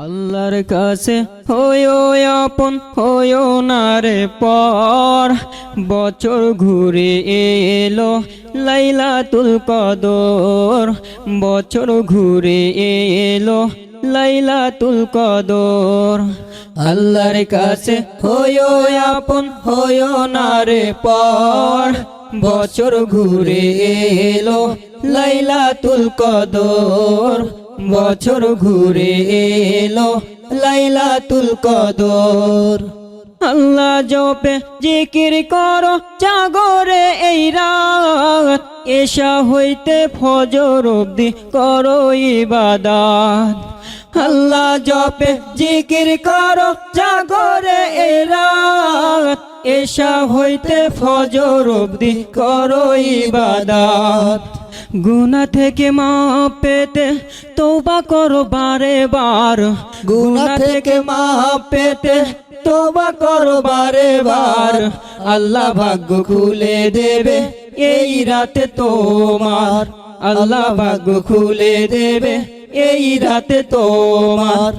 আল্লাহর কাছে হয়ো আপন হয়ো না রে পর, বছর ঘুরে এলো লাইলাতুল কদর, বছর ঘুরে এলো লাইলাতুল কদর। আল্লাহর কাছে হয়ো আপন হয়ো না রে পর, বছর ঘুরে এলো লাইলাতুল কদর, বছর ঘুরে এলো লাইলাতুল কদর। আল্লাহ জপে জিকির করো জাগরে এই রাত, এশা হইতে ফজর অবধি করো ইবাদত। আল্লাহ জপে জিকির করো জাগরে এই রাত, এশা হইতে ফজর অবধি করো ইবাদত। গুনাহ থেকে মাপ পেতে তওবা করো বারে বার, গুনাহ থেকে মাপ পেতে তওবা করো বারে বার। আল্লাহ ভাগ্য খুলে দেবে এই রাতে তোমার, আল্লাহ ভাগ্য খুলে দেবে এই রাতে তোমার।